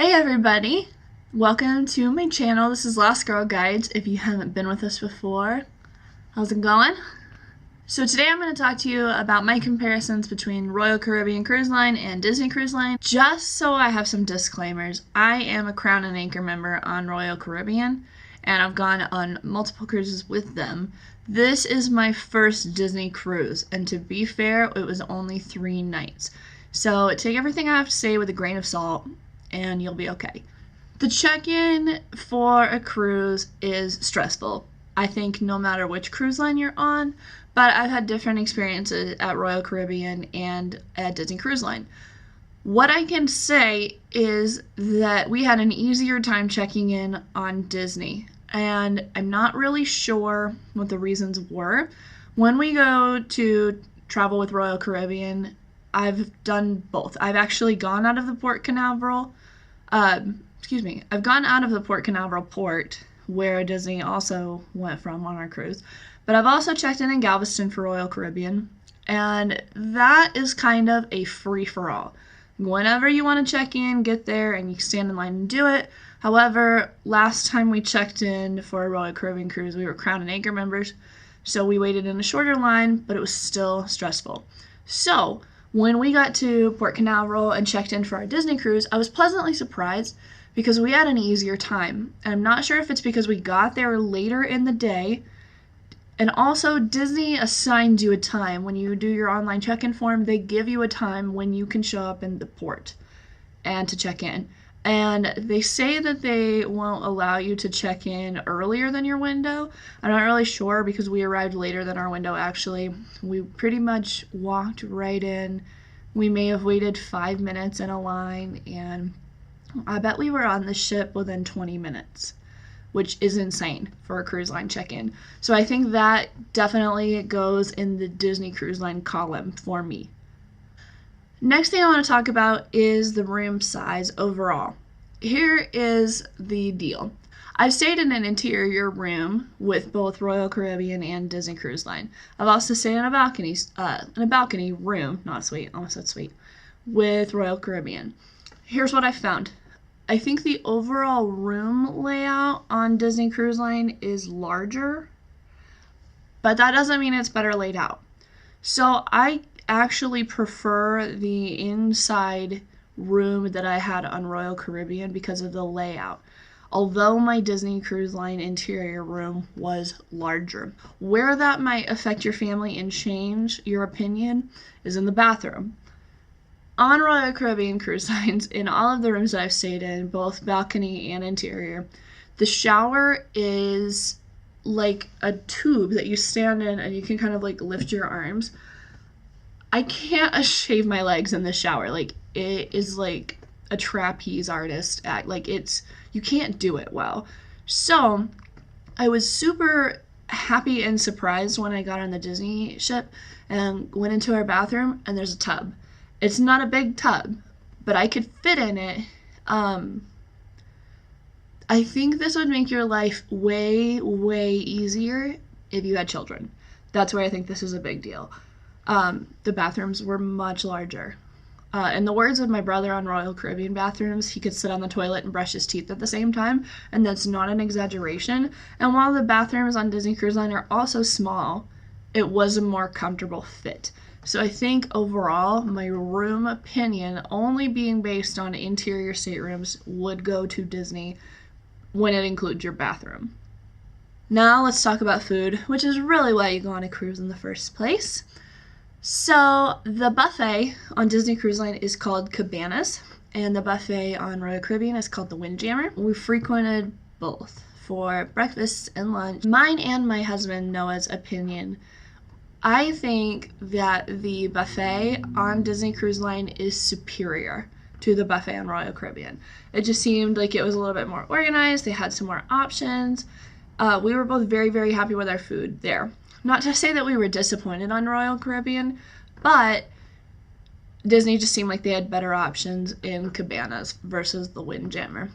Hey everybody! Welcome to my channel. This is Lost Girl Guides if you haven't been with us before. How's it going? So today I'm going to talk to you about my comparisons between Royal Caribbean Cruise Line and Disney Cruise Line. Just so I have some disclaimers, I am a Crown and Anchor member on Royal Caribbean and I've gone on multiple cruises with them. This is my first Disney cruise, and to be fair, it was only 3 nights. So take everything I have to say with a grain of salt and you'll be okay. The check-in for a cruise is stressful, I think, no matter which cruise line you're on, but I've had different experiences at Royal Caribbean and at Disney Cruise Line. What I can say is that we had an easier time checking in on Disney, and I'm not really sure what the reasons were. When we go to travel with Royal Caribbean, I've done both. I've actually gone out of the Port Canaveral I've gone out of the Port Canaveral port, where Disney also went from on our cruise, but I've also checked in Galveston for Royal Caribbean, and that is kind of a free-for-all. Whenever you want to check in, get there, and you stand in line and do it. However, last time we checked in for a Royal Caribbean cruise, we were Crown and Anchor members, so we waited in a shorter line, but it was still stressful. So when we got to Port Canaveral and checked in for our Disney cruise, I was pleasantly surprised because we had an easier time. And I'm not sure if it's because we got there later in the day, and also Disney assigns you a time. When you do your online check-in form, they give you a time when you can show up in the port and to check in. And they say that they won't allow you to check in earlier than your window. I'm not really sure because we arrived later than our window actually. We pretty much walked right in. We may have waited 5 minutes in a line, and I bet we were on the ship within 20 minutes, which is insane for a cruise line check-in. So I think that definitely goes in the Disney Cruise Line column for me. Next thing I want to talk about is the room size overall. Here is the deal. I've stayed in an interior room with both Royal Caribbean and Disney Cruise Line. I've also stayed in a balcony room, not suite, almost said suite, with Royal Caribbean. Here's what I found. I think the overall room layout on Disney Cruise Line is larger, but that doesn't mean it's better laid out. So I actually prefer the inside room that I had on Royal Caribbean because of the layout, although my Disney Cruise Line interior room was larger. Where that might affect your family and change your opinion is in the bathroom. On Royal Caribbean cruise lines, in all of the rooms that I've stayed in, both balcony and interior, the shower is like a tube that you stand in and you can kind of like lift your arms. I can't shave my legs in the shower. Like, it is like a trapeze artist act. Like, you can't do it well. So I was super happy and surprised when I got on the Disney ship and went into our bathroom and there's a tub. It's not a big tub, but I could fit in it. I think this would make your life way, way easier if you had children. That's where I think this is a big deal. The bathrooms were much larger. In the words of my brother on Royal Caribbean bathrooms, he could sit on the toilet and brush his teeth at the same time, and that's not an exaggeration. And while the bathrooms on Disney Cruise Line are also small, it was a more comfortable fit. So I think overall, my room opinion, only being based on interior staterooms, would go to Disney when it includes your bathroom. Now let's talk about food, which is really why you go on a cruise in the first place. So the buffet on Disney Cruise Line is called Cabanas, and the buffet on Royal Caribbean is called the Windjammer. We frequented both for breakfast and lunch. Mine and my husband Noah's opinion, I think that the buffet on Disney Cruise Line is superior to the buffet on Royal Caribbean. It just seemed like it was a little bit more organized. They had some more options. We were both very, very happy with our food there. Not to say that we were disappointed on Royal Caribbean, but Disney just seemed like they had better options in Cabanas versus the Windjammer.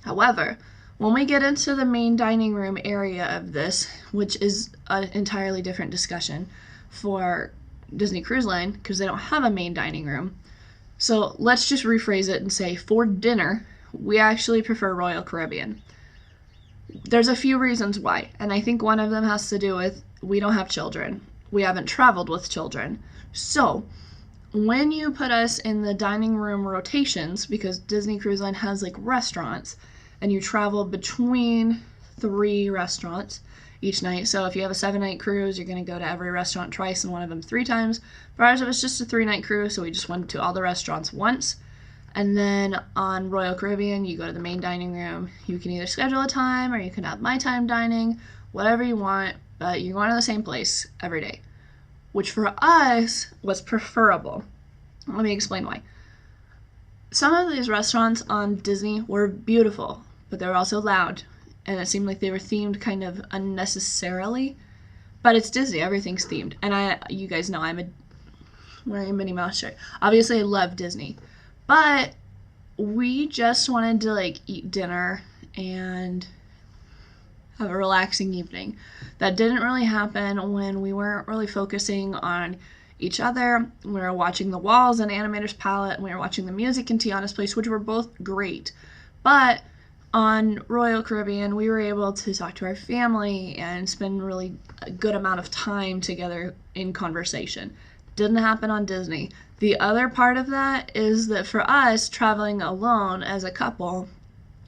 However, when we get into the main dining room area of this, which is an entirely different discussion for Disney Cruise Line because they don't have a main dining room. So let's just rephrase it and say for dinner, we actually prefer Royal Caribbean. There's a few reasons why, and I think one of them has to do with we don't have children. We haven't traveled with children. So when you put us in the dining room rotations, because Disney Cruise Line has like restaurants, and you travel between 3 restaurants each night. So if you have a 7-night cruise, you're going to go to every restaurant twice and one of them 3 times. For ours, it was just a 3-night cruise, so we just went to all the restaurants once. And then on Royal Caribbean, you go to the main dining room. You can either schedule a time or you can have my time dining, whatever you want, but you're going to the same place every day, which for us was preferable. Let me explain why. Some of these restaurants on Disney were beautiful, but they were also loud, and it seemed like they were themed kind of unnecessarily. But it's Disney, everything's themed. And you guys know I'm wearing a Minnie Mouse shirt. Obviously, I love Disney. But we just wanted to like eat dinner and have a relaxing evening. That didn't really happen when we weren't really focusing on each other. We were watching The Walls and Animator's Palette, and we were watching the music in Tiana's Place, which were both great. But on Royal Caribbean, we were able to talk to our family and spend really a good amount of time together in conversation. Didn't happen on Disney. The other part of that is that for us, traveling alone as a couple,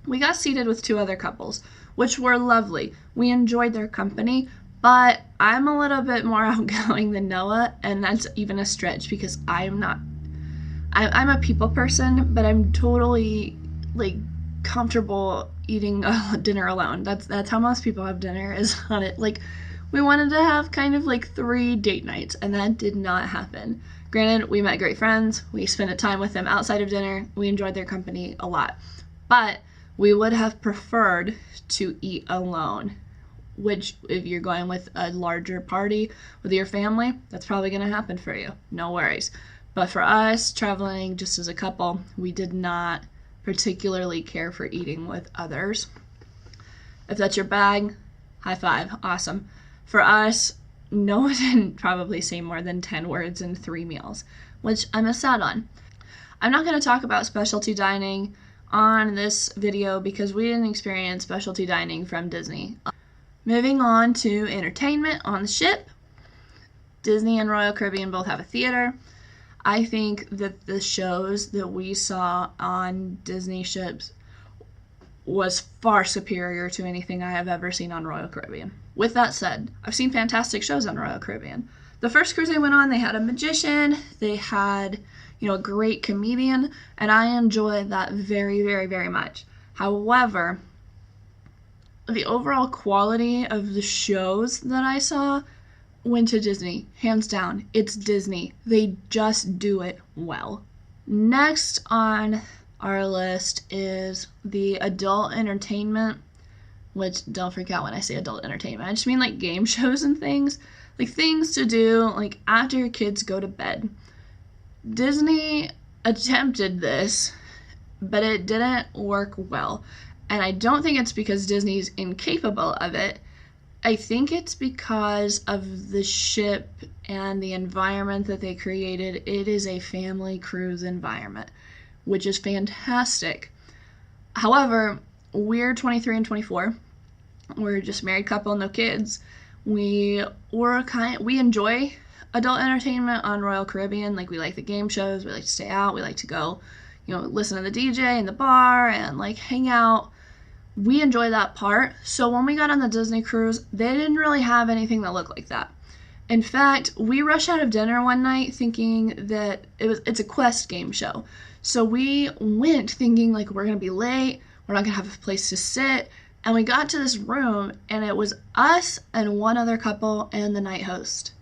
we got seated with 2 other couples, which were lovely. We enjoyed their company, but I'm a little bit more outgoing than Noah, and that's even a stretch because I'm a people person, but I'm totally like comfortable eating dinner alone. That's how most people have dinner, is on it. Like, we wanted to have kind of like 3 date nights, and that did not happen. Granted, we met great friends. We spent a time with them outside of dinner. We enjoyed their company a lot. But we would have preferred to eat alone, which if you're going with a larger party with your family, that's probably going to happen for you. No worries. But for us, traveling just as a couple, we did not particularly care for eating with others. If that's your bag, high five. Awesome. For us, Noah didn't probably say more than 10 words in 3 meals, which I'm sad on. I'm not going to talk about specialty dining on this video because we didn't experience specialty dining from Disney. Moving on to entertainment on the ship. Disney and Royal Caribbean both have a theater. I think that the shows that we saw on Disney ships was far superior to anything I have ever seen on Royal Caribbean. With that said, I've seen fantastic shows on Royal Caribbean. The first cruise I went on, they had a magician, they had, a great comedian, and I enjoyed that very, very, very much. However, the overall quality of the shows that I saw went to Disney. Hands down, it's Disney. They just do it well. Next on our list is the adult entertainment, which don't freak out when I say adult entertainment. I just mean like game shows and things. Like things to do like after your kids go to bed. Disney attempted this, but it didn't work well. And I don't think it's because Disney's incapable of it. I think it's because of the ship and the environment that they created. It is a family cruise environment, which is fantastic. However, we're 23 and 24. We're just a married couple, no kids. We enjoy adult entertainment on Royal Caribbean. Like, we like the game shows, we like to stay out, we like to go, listen to the DJ in the bar and like hang out. We enjoy that part. So when we got on the Disney cruise, they didn't really have anything that looked like that. In fact, we rushed out of dinner one night thinking that it's a quest game show. So we went thinking like we're going to be late, we're not going to have a place to sit, and we got to this room and it was us and one other couple and the night host.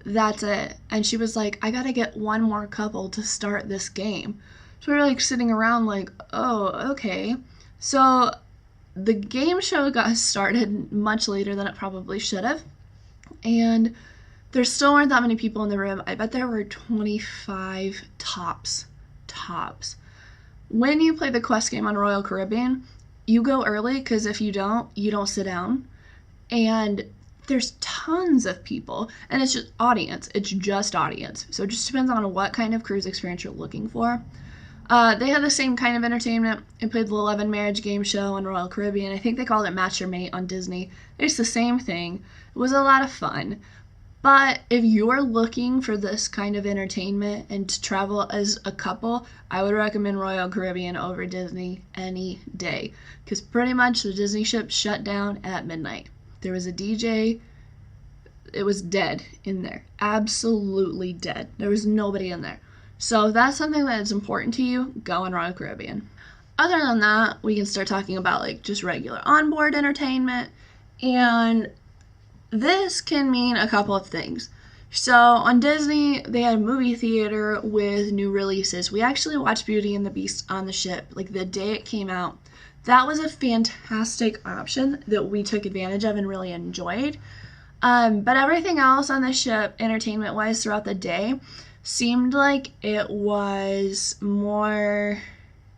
That's it. And she was like, I got to get one more couple to start this game. So we were like sitting around like, oh, okay. So the game show got started much later than it probably should have. And there still weren't that many people in the room. I bet there were 25 tops. When you play the quest game on Royal Caribbean, you go early because if you don't sit down. And there's tons of people. And it's just audience. So it just depends on what kind of cruise experience you're looking for. They had the same kind of entertainment. It played the Love and Marriage game show on Royal Caribbean. I think they called it Match Your Mate on Disney. It's the same thing. It was a lot of fun. But if you're looking for this kind of entertainment and to travel as a couple, I would recommend Royal Caribbean over Disney any day. Because pretty much the Disney ship shut down at midnight. There was a DJ. It was dead in there. Absolutely dead. There was nobody in there. So if that's something that is important to you, go on Royal Caribbean. Other than that, we can start talking about like just regular onboard entertainment. And this can mean a couple of things. So on Disney, they had a movie theater with new releases. We actually watched Beauty and the Beast on the ship, like the day it came out. That was a fantastic option that we took advantage of and really enjoyed. But everything else on the ship, entertainment-wise, throughout the day, seemed like it was more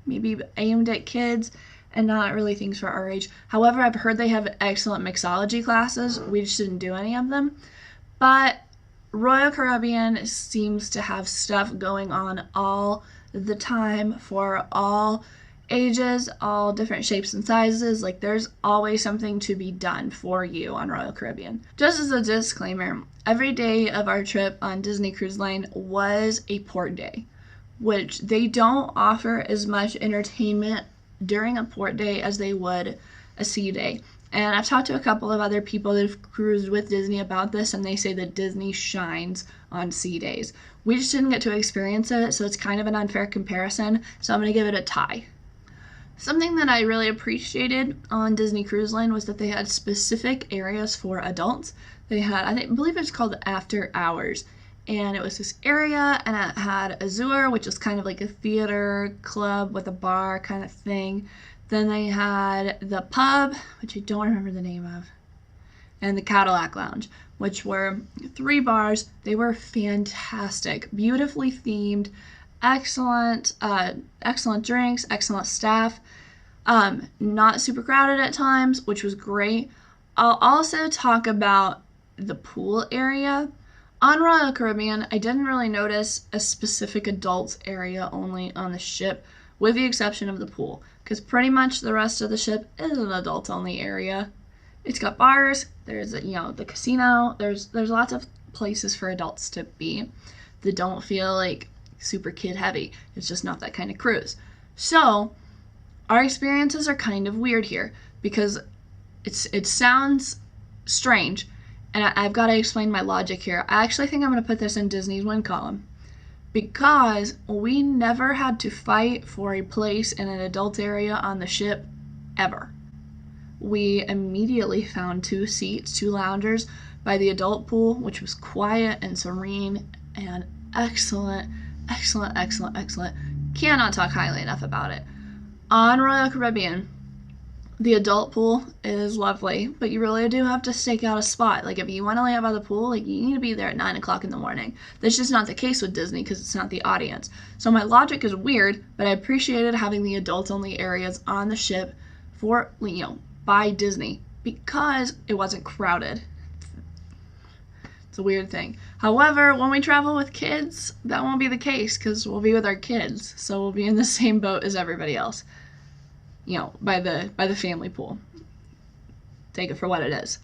maybe aimed at kids and not really things for our age. However, I've heard they have excellent mixology classes. We just didn't do any of them. But Royal Caribbean seems to have stuff going on all the time for all ages, all different shapes and sizes. Like, there's always something to be done for you on Royal Caribbean. Just as a disclaimer, every day of our trip on Disney Cruise Line was a port day, which they don't offer as much entertainment during a port day as they would a sea day. And I've talked to a couple of other people that have cruised with Disney about this, and they say that Disney shines on sea days. We just didn't get to experience it, so it's kind of an unfair comparison, so I'm going to give it a tie. Something that I really appreciated on Disney Cruise Line was that they had specific areas for adults. They had, I believe it's called After Hours, and it was this area, and it had Azure, which is kind of like a theater club with a bar kind of thing. Then they had the pub, which I don't remember the name of, and the Cadillac Lounge, which were 3 bars. They were fantastic, beautifully themed, excellent drinks, excellent staff, not super crowded at times, which was great. I'll also talk about the pool area. On Royal Caribbean, I didn't really notice a specific adults area only on the ship, with the exception of the pool, because pretty much the rest of the ship is an adults only area. It's got bars, there's the casino, there's lots of places for adults to be that don't feel like super kid heavy. It's just not that kind of cruise. So our experiences are kind of weird here because it sounds strange. And I've got to explain my logic here. I actually think I'm going to put this in Disney's win column. Because we never had to fight for a place in an adult area on the ship, ever. We immediately found 2 seats, 2 loungers by the adult pool, which was quiet and serene and excellent, excellent, excellent, excellent. Cannot talk highly enough about it. On Royal Caribbean, the adult pool is lovely, but you really do have to stake out a spot. Like, if you want to lay out by the pool, like, you need to be there at 9 o'clock in the morning. That's just not the case with Disney because it's not the audience. So my logic is weird, but I appreciated having the adults-only areas on the ship for, by Disney because it wasn't crowded. It's a weird thing. However, when we travel with kids, that won't be the case because we'll be with our kids. So we'll be in the same boat as everybody else. By the family pool. Take it for what it is.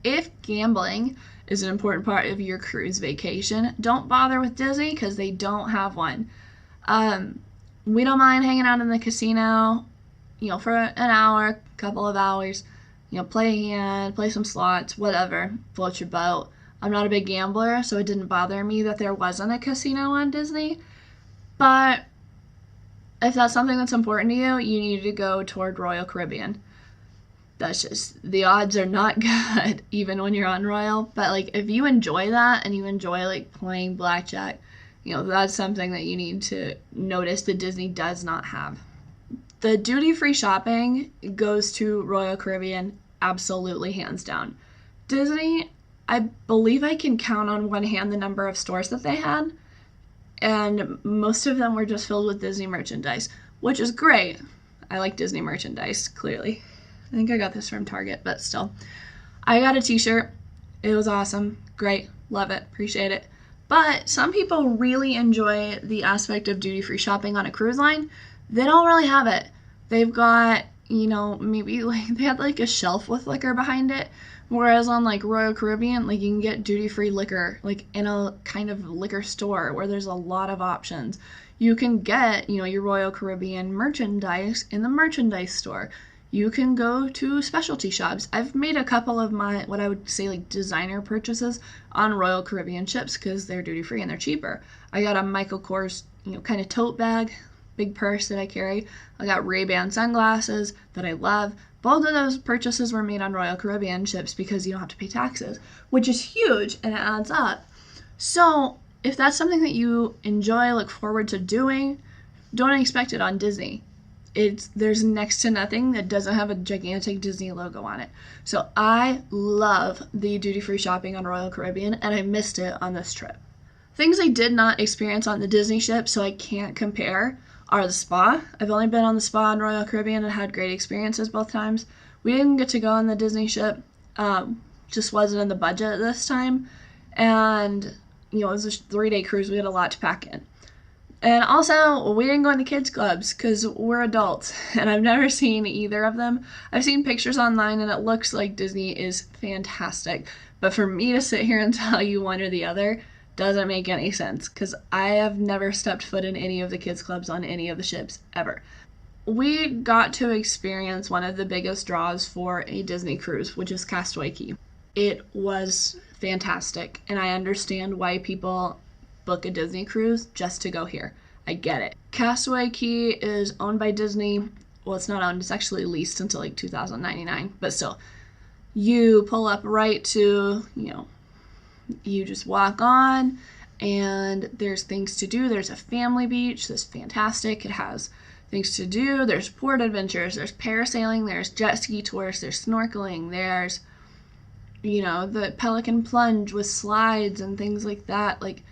If gambling is an important part of your cruise vacation, don't bother with Disney because they don't have one. We don't mind hanging out in the casino, for an hour, couple of hours, play a hand, play some slots, whatever, float your boat. I'm not a big gambler, so it didn't bother me that there wasn't a casino on Disney, but if that's something that's important to you, you need to go toward Royal Caribbean. That's just, the odds are not good, even when you're on Royal. But, if you enjoy that and you enjoy, playing blackjack, that's something that you need to notice that Disney does not have. The duty-free shopping goes to Royal Caribbean, absolutely, hands down. Disney, I believe I can count on one hand the number of stores that they had. And most of them were just filled with Disney merchandise, which is great. I like Disney merchandise, clearly. I think I got this from Target, but still. I got a t-shirt. It was awesome. Great. Love it. Appreciate it. But some people really enjoy the aspect of duty-free shopping on a cruise line. They don't really have it. They've got, maybe like they had like a shelf with liquor behind it. Whereas on like Royal Caribbean, like you can get duty-free liquor like in a kind of liquor store where there's a lot of options. You can get, your Royal Caribbean merchandise in the merchandise store. You can go to specialty shops. I've made a couple of my, what I would say like designer purchases on Royal Caribbean ships because they're duty free and they're cheaper. I got a Michael Kors, kind of tote bag, big purse that I carry. I got Ray-Ban sunglasses that I love. Both of those purchases were made on Royal Caribbean ships because you don't have to pay taxes, which is huge and it adds up. So if that's something that you enjoy, look forward to doing, don't expect it on Disney. There's next to nothing that doesn't have a gigantic Disney logo on it. So I love the duty-free shopping on Royal Caribbean, and I missed it on this trip. Things I did not experience on the Disney ship, so I can't compare, are the spa. I've only been on the spa on Royal Caribbean and had great experiences both times. We didn't get to go on the Disney ship. Just wasn't in the budget this time. And, it was a 3-day cruise. We had a lot to pack in. And also, we didn't go into kids clubs because we're adults, and I've never seen either of them. I've seen pictures online, and it looks like Disney is fantastic. But for me to sit here and tell you one or the other doesn't make any sense because I have never stepped foot in any of the kids clubs on any of the ships ever. We got to experience one of the biggest draws for a Disney cruise, which is Castaway Cay. It was fantastic, and I understand why people book a Disney cruise just to go here. I get it. Castaway Cay is owned by Disney. Well, it's not owned, it's actually leased until like 2099, but still. You pull up right to, you just walk on and there's things to do. There's a family beach that's fantastic. It has things to do. There's port adventures, there's parasailing, there's jet ski tours, there's snorkeling, there's, the Pelican plunge with slides and things like that. Like,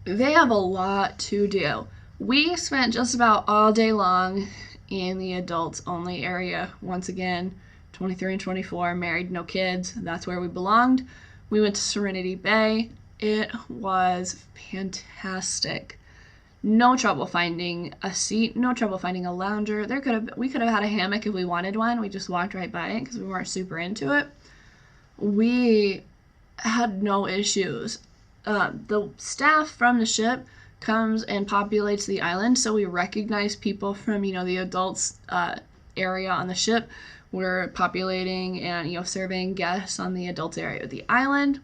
they have a lot to do. We spent just about all day long in the adults only area. Once again, 23 and 24, married, no kids. That's where we belonged. We went to Serenity Bay. It was fantastic. No trouble finding a seat, no trouble finding a lounger. We could have had a hammock if we wanted one. We just walked right by it because we weren't super into it. We had no issues. The staff from the ship comes and populates the island, so we recognize people from, the adults area on the ship. We're populating and, serving guests on the adults area of the island.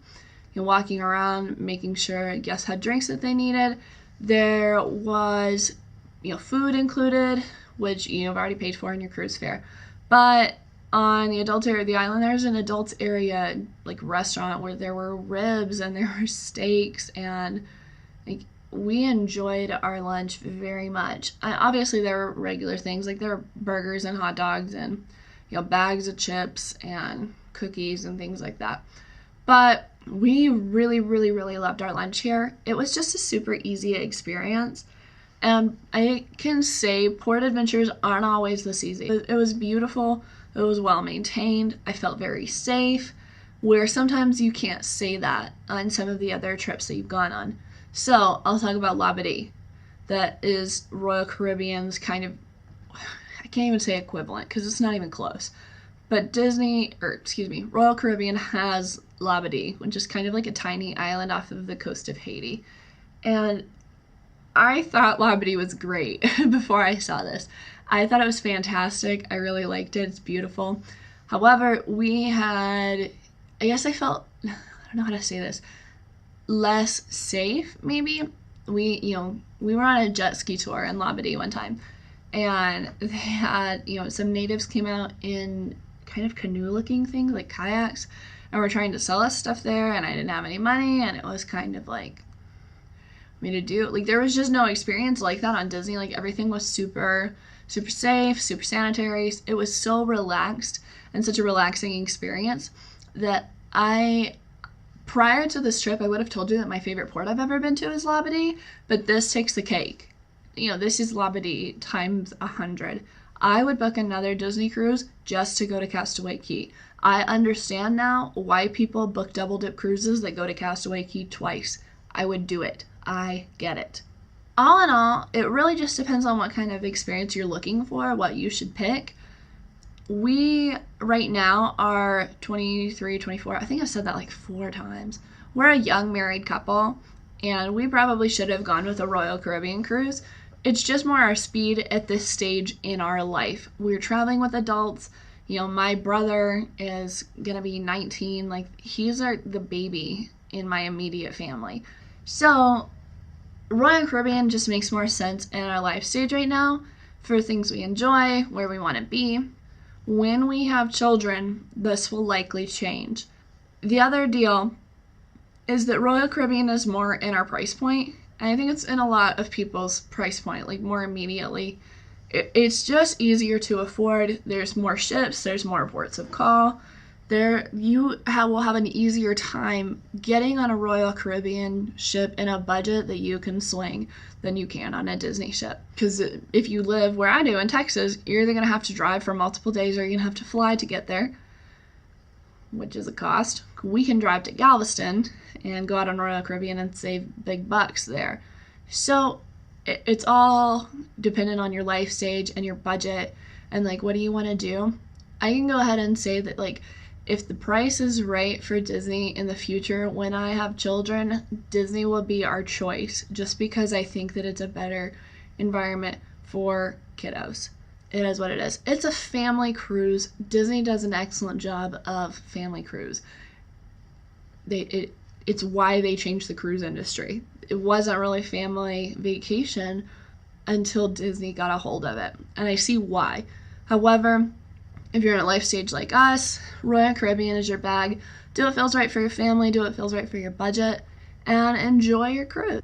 Walking around, making sure guests had drinks that they needed. There was, food included, which you've already paid for in your cruise fare. But on the adult area of the island, there's an adults area like restaurant where there were ribs and there were steaks, and like we enjoyed our lunch very much. Obviously, there were regular things like there were burgers and hot dogs and bags of chips and cookies and things like that. But we really, really, really loved our lunch here. It was just a super easy experience. And I can say port adventures aren't always this easy. It was beautiful. It was well maintained. I felt very safe, where sometimes you can't say that on some of the other trips that you've gone on. So I'll talk about Labadee. That is Royal Caribbean's kind of, I can't even say equivalent because it's not even close. But Royal Caribbean has Labadee, which is kind of like a tiny island off of the coast of Haiti. And I thought Labadee was great before I saw this. I thought it was fantastic. I really liked it. It's beautiful. However, we had, I guess I felt, I don't know how to say this, less safe, maybe. We were on a jet ski tour in Labadee one time, and they had, some natives came out in kind of canoe-looking things, like kayaks, and were trying to sell us stuff there, and I didn't have any money, and it was kind of like, me to do, like, there was just no experience like that on Disney. Like, everything was super safe, super sanitary. It was so relaxed and such a relaxing experience that prior to this trip, I would have told you that my favorite port I've ever been to is Labadee, but this takes the cake. This is Labadee times 100. I would book another Disney cruise just to go to Castaway Cay. I understand now why people book double dip cruises that go to Castaway Cay twice. I would do it. I get it. All in all, it really just depends on what kind of experience you're looking for, what you should pick. We right now are 23, 24. I think I've said that like 4 times. We're a young married couple, and we probably should have gone with a Royal Caribbean cruise. It's just more our speed at this stage in our life. We're traveling with adults. You know, my brother is gonna be 19. Like, he's the baby in my immediate family. So Royal Caribbean just makes more sense in our life stage right now for things we enjoy, where we want to be. When we have children, this will likely change. The other deal is that Royal Caribbean is more in our price point. And I think it's in a lot of people's price point, like more immediately. It's just easier to afford. There's more ships, there's more ports of call. You will have an easier time getting on a Royal Caribbean ship in a budget that you can swing than you can on a Disney ship. Because if you live where I do in Texas, you're either going to have to drive for multiple days or you're going to have to fly to get there, which is a cost. We can drive to Galveston and go out on Royal Caribbean and save big bucks there. So it's all dependent on your life stage and your budget and like what do you want to do. I can go ahead and say that like if the price is right for Disney in the future, when I have children, Disney will be our choice just because I think that it's a better environment for kiddos. It is what it is. It's a family cruise. Disney does an excellent job of family cruise. It's why they changed the cruise industry. It wasn't really family vacation until Disney got a hold of it, and I see why. However, if you're in a life stage like us, Royal Caribbean is your bag. Do what feels right for your family, do what feels right for your budget, and enjoy your cruise.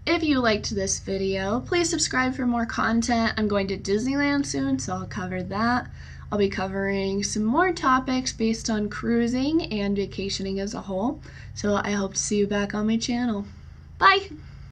If you liked this video, please subscribe for more content. I'm going to Disneyland soon, so I'll cover that. I'll be covering some more topics based on cruising and vacationing as a whole. So I hope to see you back on my channel. Bye!